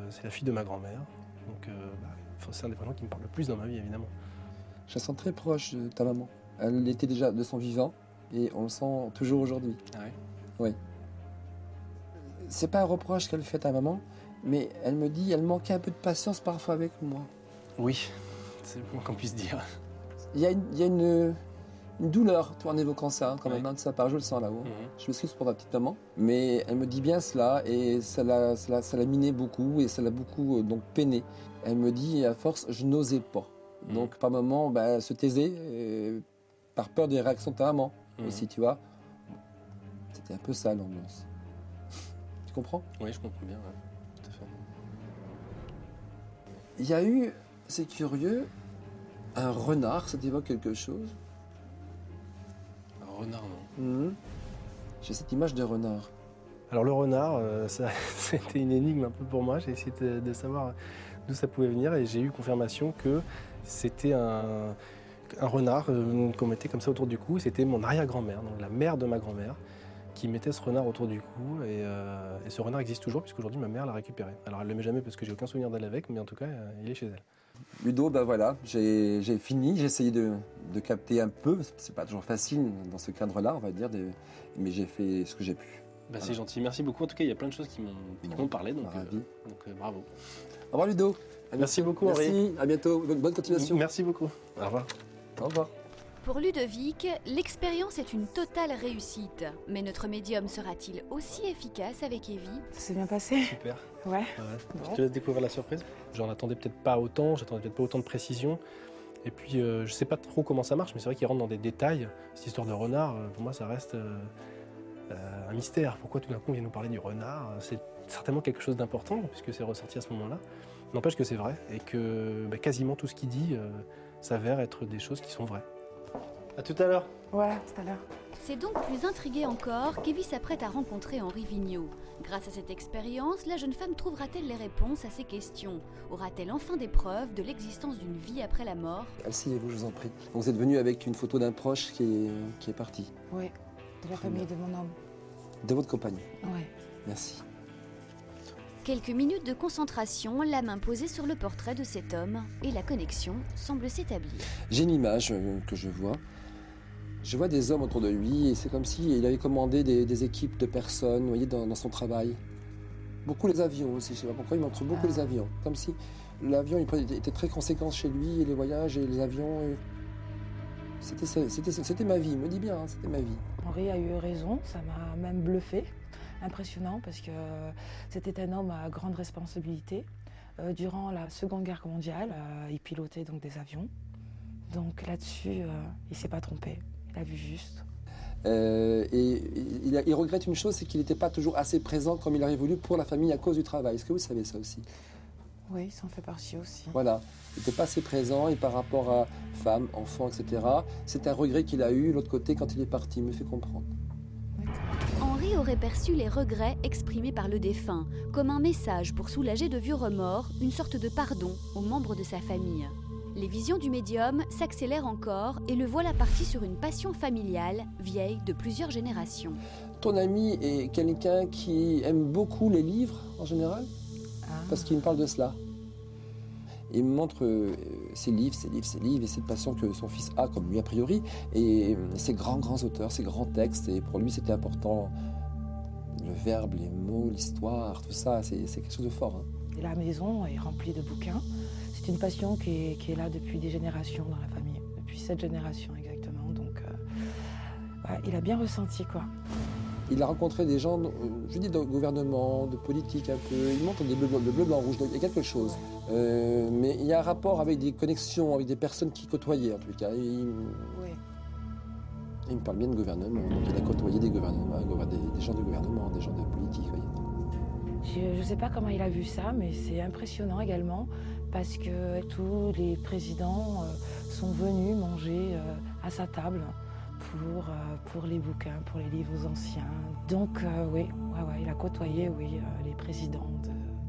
c'est la fille de ma grand-mère. Donc c'est un des prénoms qui me parle le plus dans ma vie, évidemment. Je la sens très proche de ta maman. Elle était déjà de son vivant et on le sent toujours aujourd'hui. Ah ouais? Oui. C'est pas un reproche qu'elle fait à maman, mais elle me dit elle manquait un peu de patience parfois avec moi. Oui, c'est le moins qu'on puisse dire. Il y a une douleur, toi, en évoquant ça, quand même, Ouais. de sa part, je le sens là-haut. Mhm. Je m'excuse pour ta petite maman, mais elle me dit bien cela et ça l'a miné beaucoup et ça l'a beaucoup donc peiné. Elle me dit, à force, je n'osais pas. Donc, par moments, elle se taisait par peur des réactions de ta maman aussi, tu vois. C'était un peu ça, l'ambiance. Tu comprends? Oui, je comprends bien, ouais. Tout à fait. Il y a eu, c'est curieux, un renard, ça t'évoque quelque chose? Un renard, non. J'ai cette image de renard. Alors le renard, c'était une énigme un peu pour moi. J'ai essayé de savoir d'où ça pouvait venir et j'ai eu confirmation que c'était un renard qu'on mettait comme ça autour du cou. C'était mon arrière-grand-mère, donc la mère de ma grand-mère, qui mettait ce renard autour du cou. Et ce renard existe toujours puisqu'aujourd'hui ma mère l'a récupéré. Alors elle ne le met jamais parce que j'ai aucun souvenir d'elle avec, mais en tout cas il est chez elle. Ludo, voilà, j'ai fini, j'ai essayé de capter un peu, c'est pas toujours facile dans ce cadre-là, on va dire, mais j'ai fait ce que j'ai pu. Bah, c'est gentil, merci beaucoup. En tout cas, il y a plein de choses qui m'ont parlé, donc bravo. Au revoir Ludo. Merci beaucoup Henri. Merci, à bientôt, bonne continuation. Merci beaucoup. Au revoir. Au revoir. Pour Ludovic, l'expérience est une totale réussite. Mais notre médium sera-t-il aussi efficace avec Evie? Ça s'est bien passé? Super. Ouais. Je te laisse découvrir la surprise. J'en attendais peut-être pas autant, j'attendais peut-être pas autant de précision. Et puis, je sais pas trop comment ça marche, mais c'est vrai qu'il rentre dans des détails. Cette histoire de renard, pour moi, ça reste un mystère. Pourquoi tout d'un coup on vient nous parler du renard? C'est certainement quelque chose d'important, puisque c'est ressorti à ce moment-là. N'empêche que c'est vrai, et que quasiment tout ce qu'il dit s'avère être des choses qui sont vraies. À tout à l'heure. Ouais, tout à l'heure. C'est donc plus intrigué encore qu'Evie s'apprête à rencontrer Henri Vigneault. Grâce à cette expérience, la jeune femme trouvera-t-elle les réponses à ses questions? Aura-t-elle enfin des preuves de l'existence d'une vie après la mort? Asseyez-vous, je vous en prie. Donc, vous êtes venu avec une photo d'un proche qui est parti. Oui, de la famille de mon homme. De votre compagnon. Ouais. Merci. Quelques minutes de concentration, la main posée sur le portrait de cet homme, et la connexion semble s'établir. J'ai une image que je vois. Je vois des hommes autour de lui et c'est comme s'il avait commandé des équipes de personnes, vous voyez, dans son travail. Beaucoup les avions aussi, je ne sais pas pourquoi, il montre beaucoup les avions. Comme si l'avion était très conséquent chez lui, et les voyages et les avions. C'était ma vie, il me dit bien, hein, c'était ma vie. Henri a eu raison, ça m'a même bluffé, impressionnant, parce que c'était un homme à grande responsabilité. Durant la Seconde Guerre mondiale, il pilotait donc des avions. Donc là-dessus, il ne s'est pas trompé. Il a vu juste. Et il regrette une chose, c'est qu'il n'était pas toujours assez présent comme il aurait voulu pour la famille à cause du travail. Est-ce que vous savez ça aussi? Oui, ça en fait partie aussi. Voilà, il n'était pas assez présent et par rapport à femmes, enfants, etc. C'est un regret qu'il a eu, l'autre côté, quand il est parti, il me fait comprendre. Henri aurait perçu les regrets exprimés par le défunt comme un message pour soulager de vieux remords, une sorte de pardon aux membres de sa famille. Les visions du médium s'accélèrent encore et le voilà parti sur une passion familiale, vieille de plusieurs générations. Ton ami est quelqu'un qui aime beaucoup les livres, en général, parce qu'il me parle de cela. Il me montre ses livres, et cette passion que son fils a, comme lui a priori, et ses grands auteurs, ses grands textes, et pour lui c'était important, le verbe, les mots, l'histoire, tout ça, c'est quelque chose de fort. Hein. Et la maison est remplie de bouquins. C'est une passion qui est là depuis des générations dans la famille, depuis 7 générations exactement, donc il a bien ressenti quoi. Il a rencontré des gens, je dis de gouvernement, de politique un peu, il montre des bleu, blanc, rouge, donc il y a quelque chose. Mais il y a un rapport avec des connexions, avec des personnes qui côtoyaient en tout cas. Il me parle bien de gouvernement, donc il a côtoyé des gouvernements, des gens de gouvernement, des gens de politique. Voyez. Je ne sais pas comment il a vu ça, mais c'est impressionnant également parce que tous les présidents sont venus manger à sa table pour les bouquins, pour les livres anciens. Donc oui, il a côtoyé les présidents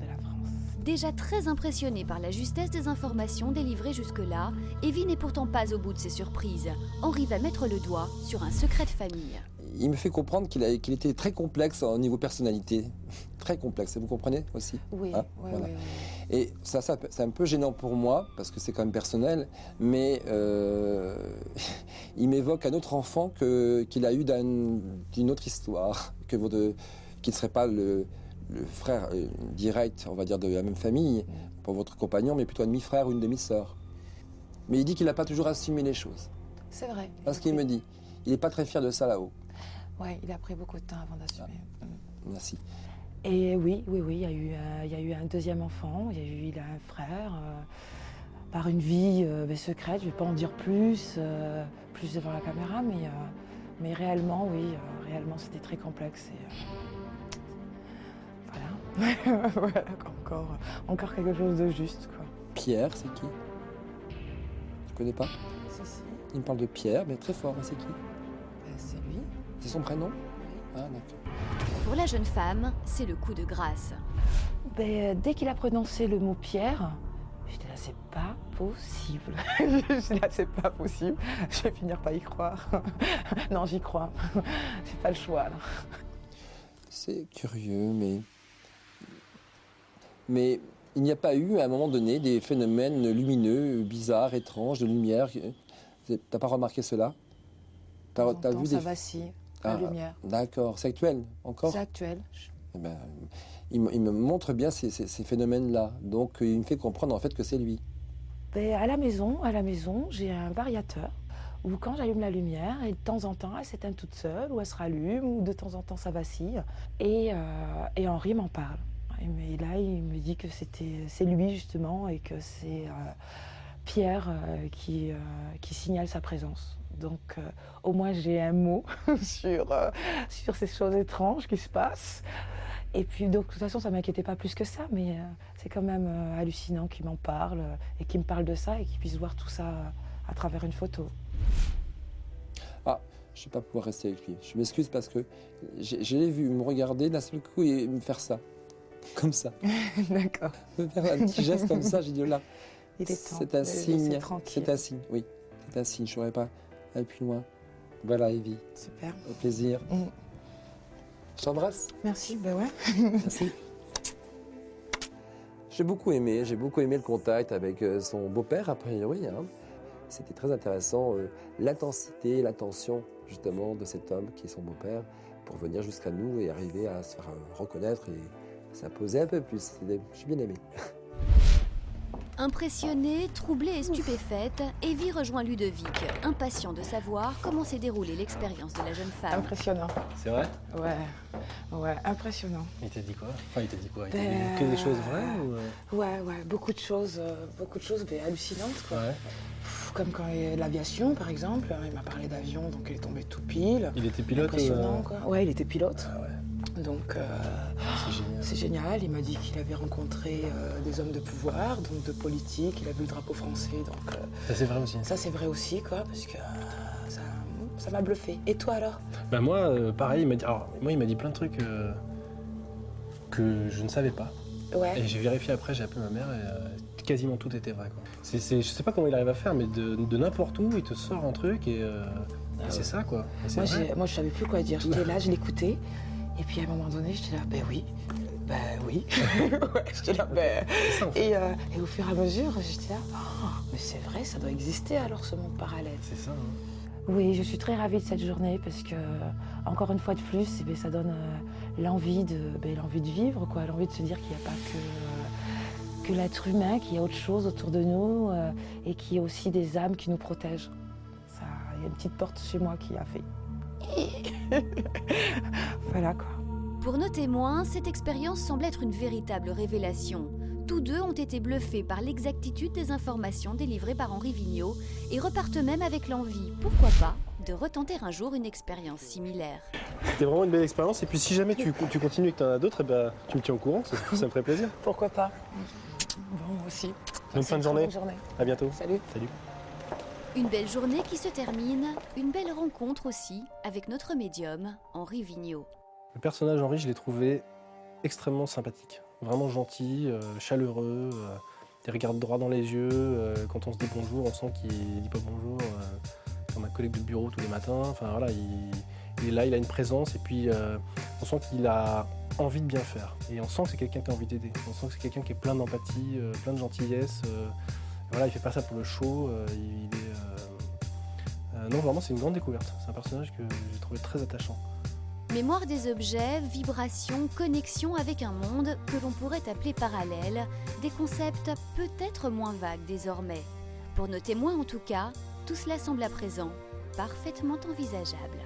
de la France. Déjà très impressionné par la justesse des informations délivrées jusque-là, Evie n'est pourtant pas au bout de ses surprises. Henri va mettre le doigt sur un secret de famille. il me fait comprendre qu'il était très complexe au niveau personnalité. Très complexe, vous comprenez aussi? Oui, hein, oui, voilà. oui. Et ça c'est un peu gênant pour moi, parce que c'est quand même personnel, mais il m'évoque un autre enfant qu'il a eu d'une autre histoire, qu'il ne serait pas le frère direct, on va dire, de la même famille, pour votre compagnon, mais plutôt un demi-frère ou une demi-sœur. Mais il dit qu'il n'a pas toujours assumé les choses. C'est vrai. Parce qu'il me dit, il n'est pas très fier de ça là-haut. Oui, il a pris beaucoup de temps avant d'assumer. Merci. Et oui, il y a eu un deuxième enfant, il a un frère, par une vie secrète, je ne vais pas en dire plus devant la caméra, mais réellement, oui, réellement c'était très complexe. Et, voilà, voilà, encore quelque chose de juste, quoi. Pierre, c'est qui? Tu connais pas? Si, si. Il me parle de Pierre, mais très fort, mais c'est qui? C'est lui. C'est son prénom? Oui. Ah, d'accord. Pour la jeune femme, c'est le coup de grâce. Dès qu'il a prononcé le mot Pierre, j'étais là, c'est pas possible. J'étais là, c'est pas possible. Je vais finir par y croire. Non, j'y crois. J'ai pas le choix, là. C'est curieux, mais il n'y a pas eu, à un moment donné, des phénomènes lumineux, bizarres, étranges, de lumière. T'as pas remarqué cela? T'as vu ça des... vacille, la lumière. D'accord. C'est actuel, encore? C'est actuel. Eh ben, il me montre bien ces phénomènes-là. Donc, il me fait comprendre, en fait, que c'est lui. À la maison, j'ai un variateur où quand j'allume la lumière, et de temps en temps, elle s'éteint toute seule, ou elle se rallume, ou de temps en temps, ça vacille. Et Henri m'en parle. Et là, il me dit que c'est lui, justement, et que c'est Pierre qui signale sa présence. Donc, au moins, j'ai un mot sur ces choses étranges qui se passent. Et puis, donc, de toute façon, ça ne m'inquiétait pas plus que ça, mais c'est quand même hallucinant qu'il m'en parle et qu'il me parle de ça et qu'il puisse voir tout ça à travers une photo. Ah, je ne vais pas pouvoir rester avec lui. Je m'excuse parce que je l'ai vu me regarder d'un seul coup et me faire ça. Comme ça. D'accord. Me faire un petit geste comme ça, j'ai dit là. Il est temps. C'est un signe. Tranquille. C'est un signe, oui. C'est un signe. Je ne saurais pas aller plus loin. Voilà, Evie. Super. Au plaisir. Je t'embrasse. Merci, ben ouais. Merci. J'ai beaucoup aimé le contact avec son beau-père, a priori. Hein. C'était très intéressant, l'intensité, l'attention, justement, de cet homme qui est son beau-père, pour venir jusqu'à nous et arriver à se faire reconnaître et s'imposer un peu plus. J'ai bien aimé. Impressionnée, troublée et stupéfaite, Evie rejoint Ludovic, impatient de savoir comment s'est déroulée l'expérience de la jeune femme. Impressionnant. C'est vrai? Ouais, impressionnant. Il t'a dit quoi? Enfin, il t'a dit quoi? Il t'a dit que des choses vraies ou... Ouais, beaucoup de choses mais hallucinantes, quoi. Ouais. Comme quand l'aviation, par exemple. Il m'a parlé d'avion, donc il est tombé tout pile. Il était pilote? Impressionnant, quoi. Ouais, il était pilote. Ah ouais. Donc, C'est génial. c'est génial. Il m'a dit qu'il avait rencontré des hommes de pouvoir, donc de politique. Il a vu le drapeau français, donc... Ça, c'est vrai aussi. Ça, c'est vrai aussi, quoi, parce que ça m'a bluffé. Et toi, alors? Bah moi, pareil, il m'a dit plein de trucs que je ne savais pas. Ouais. Et j'ai vérifié après, j'ai appelé ma mère et quasiment tout était vrai, quoi. Je sais pas comment il arrive à faire, mais de n'importe où, il te sort un truc et c'est ça, quoi. Et c'est vrai. Moi, je savais plus quoi dire. J'étais là, je l'écoutais. Et puis, à un moment donné, j'étais là, ben oui. Ouais, j'étais là, C'est ça, en fait. Et au fur et à mesure, j'étais là, oh, mais c'est vrai, ça doit exister alors, ce monde parallèle. C'est ça, hein. Oui, je suis très ravie de cette journée parce que, encore une fois de plus, ça donne l'envie de vivre, quoi, l'envie de se dire qu'il n'y a pas que l'être humain, qu'il y a autre chose autour de nous et qu'il y a aussi des âmes qui nous protègent. Il y a une petite porte chez moi qui a fait. Voilà, quoi. Pour nos témoins, cette expérience semble être une véritable révélation. Tous deux ont été bluffés par l'exactitude des informations délivrées par Henri Vigneault et repartent même avec l'envie, pourquoi pas, de retenter un jour une expérience similaire. C'était vraiment une belle expérience et puis si jamais tu continues et que tu en as d'autres, tu me tiens au courant, ça me ferait plaisir. Pourquoi pas? Bon, moi aussi. Bonne fin de journée. Bonne journée. À bientôt. Salut. Salut. Une belle journée qui se termine, une belle rencontre aussi avec notre médium, Henri Vigneault. Le personnage Henri, je l'ai trouvé extrêmement sympathique, vraiment gentil, chaleureux, il regarde droit dans les yeux, quand on se dit bonjour, on sent qu'il dit pas bonjour comme un collègue de bureau tous les matins, enfin voilà, Et là, il a une présence et puis on sent qu'il a envie de bien faire. Et on sent que c'est quelqu'un qui a envie d'aider. On sent que c'est quelqu'un qui est plein d'empathie, plein de gentillesse. Voilà, il fait pas ça pour le show. Non, vraiment, c'est une grande découverte. C'est un personnage que j'ai trouvé très attachant. Mémoire des objets, vibration, connexion avec un monde que l'on pourrait appeler parallèle, des concepts peut-être moins vagues désormais. Pour nos témoins en tout cas, tout cela semble à présent parfaitement envisageable.